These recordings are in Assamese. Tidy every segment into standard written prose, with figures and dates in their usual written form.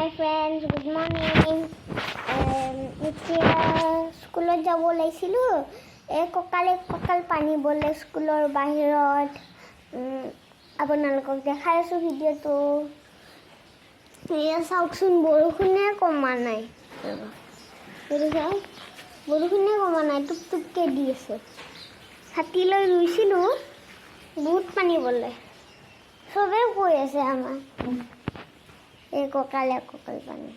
হাই ফ্ৰেণ্ডছ, গুড মৰ্ণিং। এতিয়া স্কুলত যাব ওলাইছিলোঁ। কঁকাল পানীবলে স্কুলৰ বাহিৰত। আপোনালোকক দেখাই আছোঁ ভিডিঅ'টো। এয়া চাওকচোন, বৰষুণে কমা নাই। বৰষুণে কমা নাই, টুপ টুপকৈ দি আছে। ছাতি লৈ ৰুইছিলোঁ, বহুত পানী বলে। চবেই কৈ আছে আমাৰ এই কঁকাল পানী।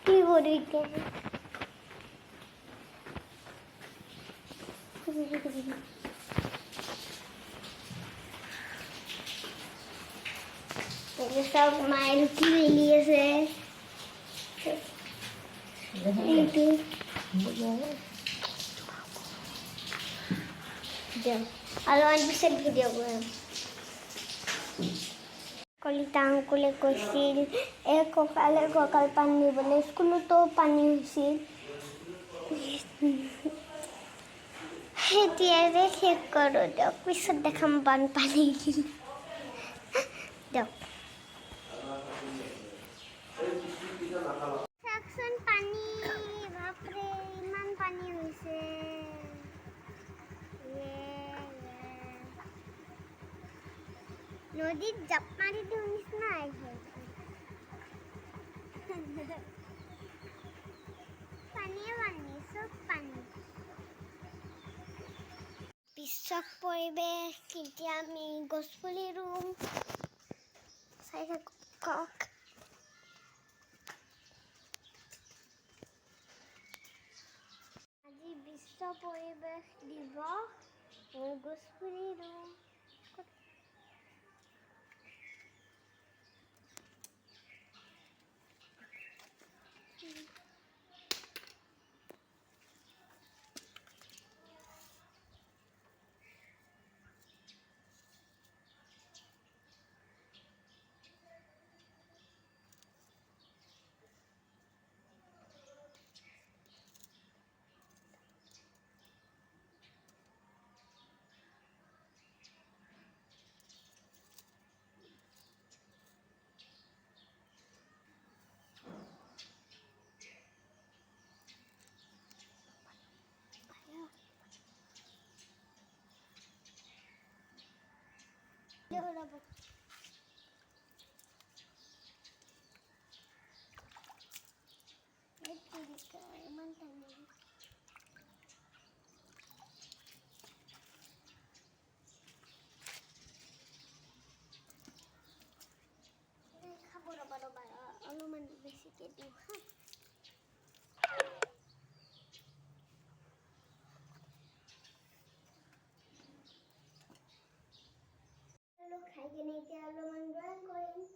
কি কৰো এতিয়া? চাওক, মায়ে ৰুটি মেলি আছে। অলপমান পিছত ভিডিঅ' কৰিম। কলিতা আংকুলে কৈছিল কঁকাল পানী নিবলৈ, স্কুলতো পানী হৈছিল। এতিয়া যে শেষ কৰোঁ দিয়ক, পিছত দেখাম বানপানী। দিয়ক চাওকচোন, পানী, বাপৰে ইমান পানী হৈছে। নদীত জাপ মাৰি দিওঁ নিচিনা আহিছে। পানীয়ে পানী, চব পানী। বিশ্ব পৰিৱেশ, এতিয়া আমি গছপুলি ৰুম। চাই থাকক। আজি বিশ্ব পৰিৱেশ দিৱস, গছপুলি ৰুম। অলপমান বেছিকে দিওঁ হা। খাই কিনে এতিয়া অলপমান ড্ৰয়িং কৰিম।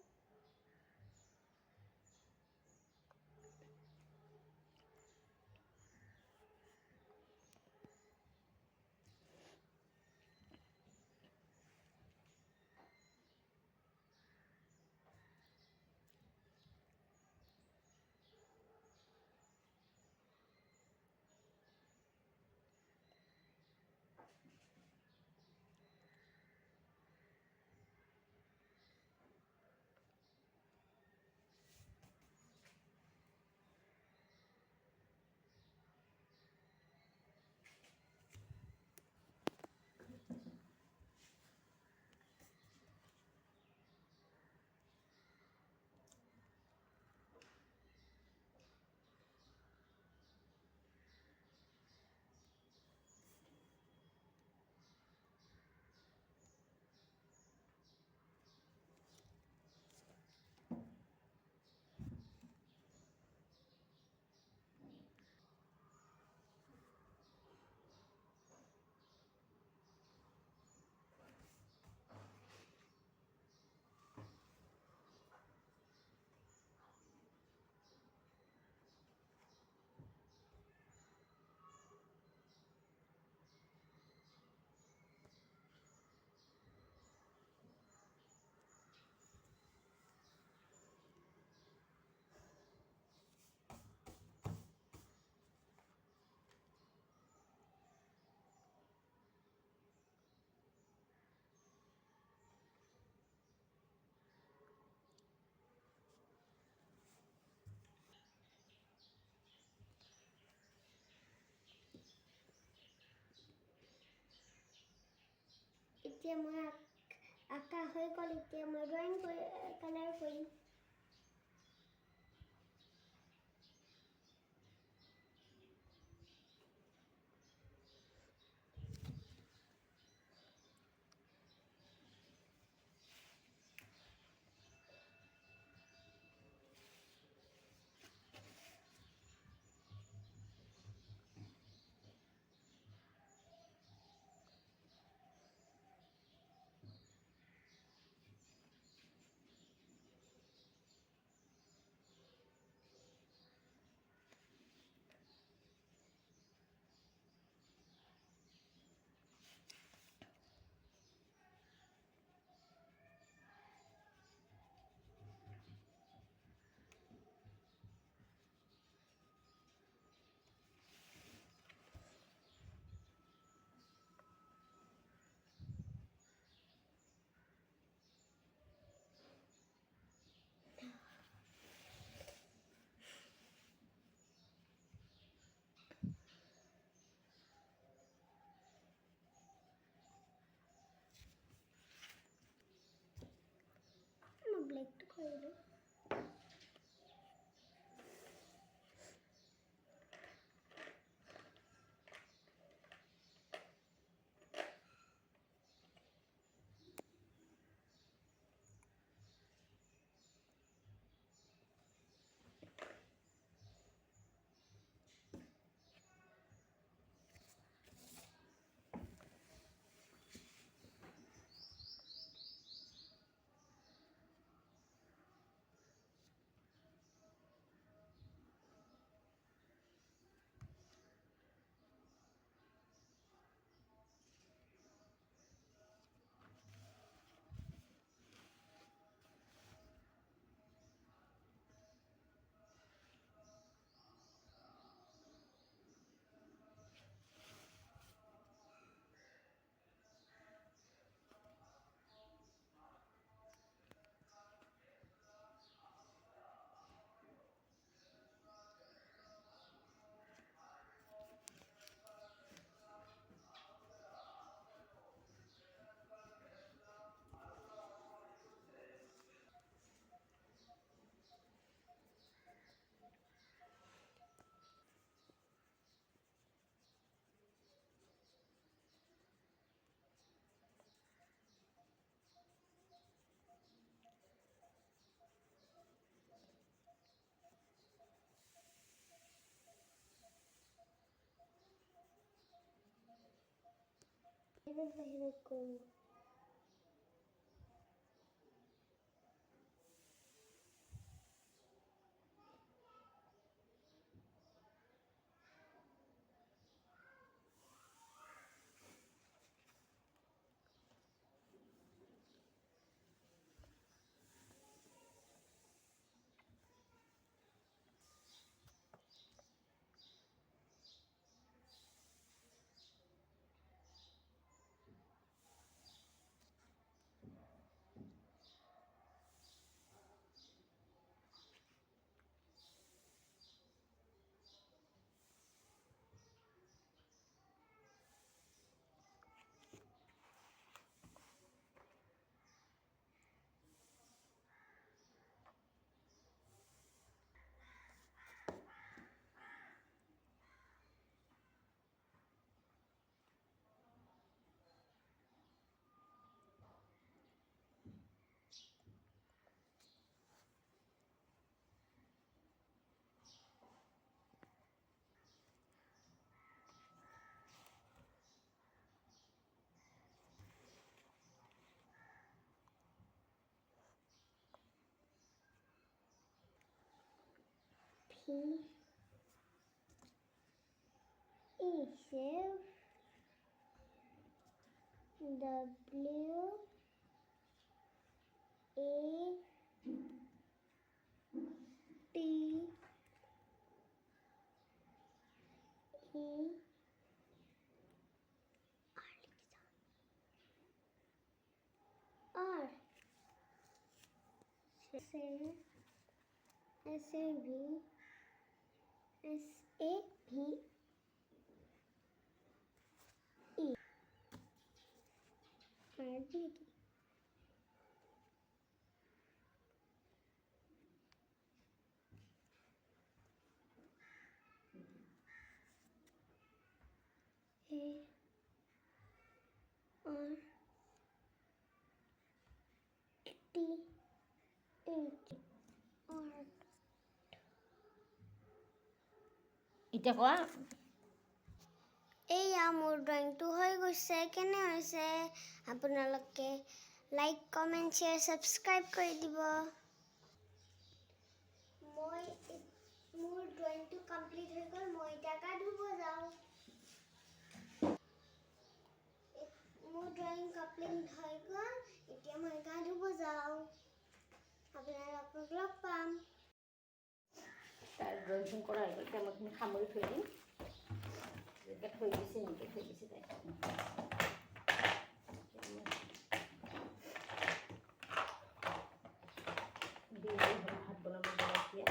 এতিয়া মই আঁকা হৈ গ'ল, এতিয়া মই ড্ৰয়িং কালাৰ কৰিম। মই ব্লেকটো কৰিলোঁ। বাহিৰত কৰোঁ। P E F W A T E R S A V E এতিয়া কোৱা এইয়া মোৰ ড্ৰয়িংটো হৈ গৈছে কেনে হৈছে আপোনালোকে লাইক কমেণ্ট শ্বেয়াৰ ছাবস্ক্ৰাইব কৰি দিব মই মোৰ ড্ৰয়িংটো কমপ্লিট হৈ গ'ল মই এতিয়া গা ধুব যাওঁ মোৰ ড্ৰয়িং কমপ্লিট হৈ গ'ল এতিয়া মই গা ধুব যাওঁ আপোনালোকক লগ পাম তাৰ ড্ৰয়িং কৰা হৈ গ'ল এতিয়া মই সামৰি থৈ দিম এনেকৈ থৈ দিছে এনেকৈ থৈ দিছে তাই ভাত বনাব এতিয়া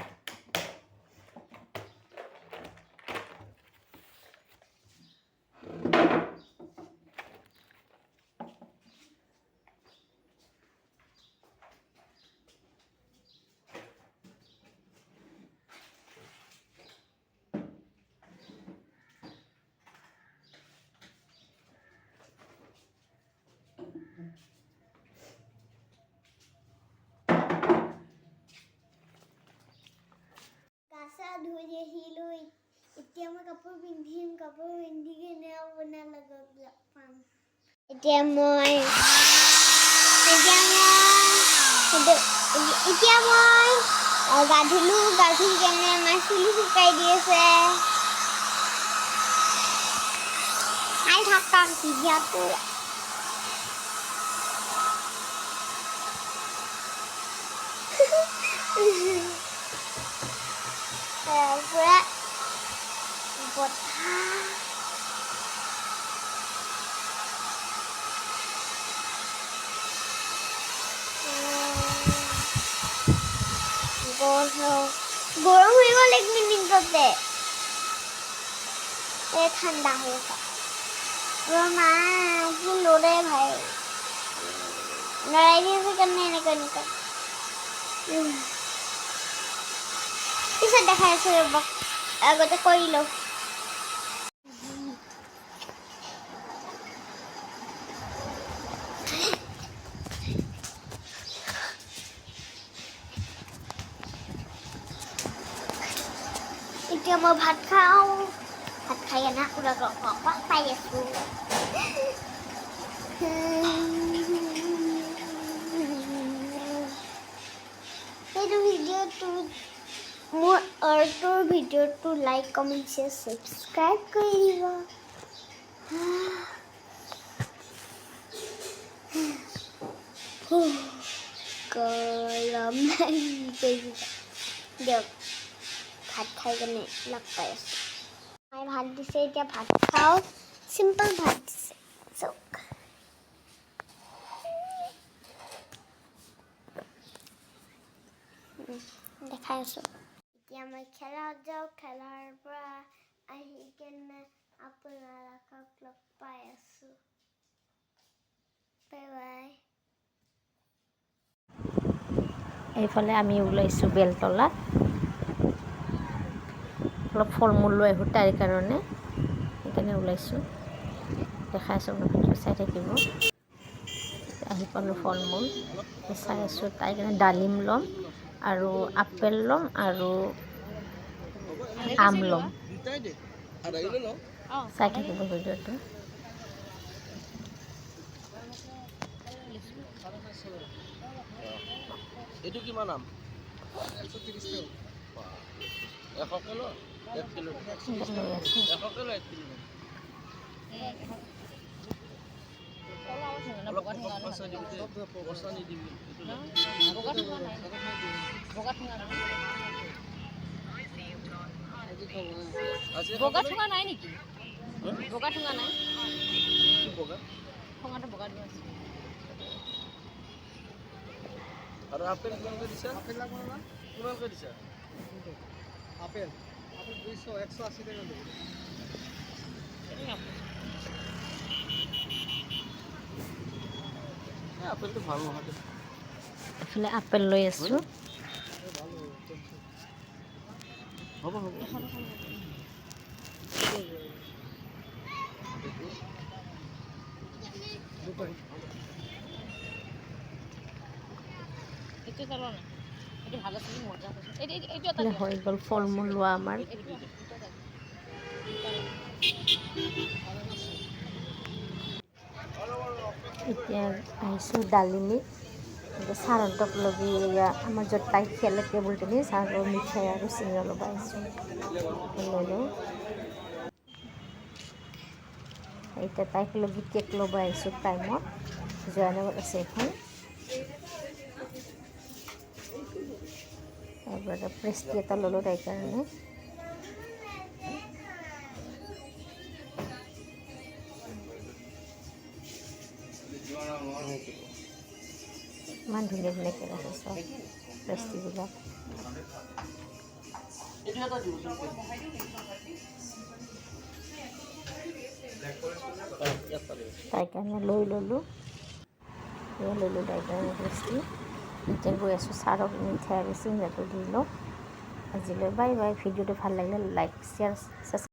গা ধুই আহিলোঁ এতিয়া মই কাপোৰ পিন্ধিম কাপোৰ পিন্ধি কিনে আপোনালোকক লগ পাম এতিয়া মই গা ধুলোঁ গা ধুই কেনে আমাৰ চুলি শুকাই দি আছে চাই থাকা ভিডিঅ'টো পুৰা বতাহ গৰম হৈ গ'ল 1 মিনিটতে ঠাণ্ডা হৈ আছে মা কি লৰে ভাই লৰাই দি আছে কাৰণে এনেকুৱা পিছত দেখাই আছো ৰ'ব আগতে কৰি লওঁ এতিয়া মই ভাত খাওঁ ভাত খাই কেনে আপোনালোকক পাই আছোঁ এইটো ভিডিঅ'টো মোৰ আৰ্টৰ ভিডিঅ'টো লাইক কমেণ্ট শ্বেয়াৰ ছাবস্ক্ৰাইব কৰি দিব গৰম দিয়ক ভাত খাই কেনে লগ পাই আছোঁ মায়ে ভাত দিছে এতিয়া ভাত খাওঁ চিম্পল ভাত দিছে চাওক দেখাই আছোঁ এতিয়া মই খেলাত যাওঁ খেলাৰ পৰা আহি কেনে আপোনালোকক লগ পাই আছোঁ বাই বাই এইফালে আমি ওলাইছোঁ বেলতলাত অলপ ফল মূল লৈ আহোঁ তাইৰ কাৰণে সেইকাৰণে ওলাইছোঁ দেখাই আছোঁ আপোনালোকে চাই থাকিব আহি পালোঁ ফল মূল চাই আছোঁ তাইৰ কাৰণে ডালিম ল'ম আৰু আপেল ল'ম আৰু আম ল'ম চাই থাকিব ভিডিঅ'টো এইটো কিমান আম 130 টকা 100 কিলো 1 কিলো 100 কিলো 1 কিলো বগা ঠুঙা নাই নেকি বগা ঠুঙা নাই ঠুঙাটো বগা দিব আছে আৰু আপেল কিমানকৈ দিছা আপেল লাগব না কিমানকৈ দিছা আপেল আপেল 200 180 টাকা দিব আপেলটো ভাল নহয় দে। এইফালে আপেল লৈ আছোঁ। হ'ব হ'ব। এইফালে হৈ গ'ল ফল মূল লোৱা আমাৰ। এতিয়া আহিছোঁ ডালিমিত। এতিয়া চাৰন্তক লগি আমাৰ য'ত তাই খেলে টেবুল টেনিছ আৰু মিঠাই আৰু চিঙৰা ল'ব আহিছোঁ। লৈ লওঁ। এতিয়া তাইক লগি কেক ল'ব আহিছোঁ টাইমত। জয়ানগৰত আছে এখন। তাৰপৰা প্ৰেষ্টি এটা ল'লোঁ তাইৰ কাৰণে। ইমান ধুনীয়া ধুনীয়া কেক আছে চব প্ৰেষ্টিবিলাক। তাইৰ কাৰণে লৈ ল'লোঁ তাইৰ কাৰণে প্ৰেষ্টি। এতিয়া গৈ আছোঁ ছাৰক মিঠাই আৰু চিঙৰাটো দি লওঁ। আজিলৈ বাই বাই। ভিডিঅ'টো ভাল লাগিলে লাইক শ্বেয়াৰ ছাবস্ক্ৰাইব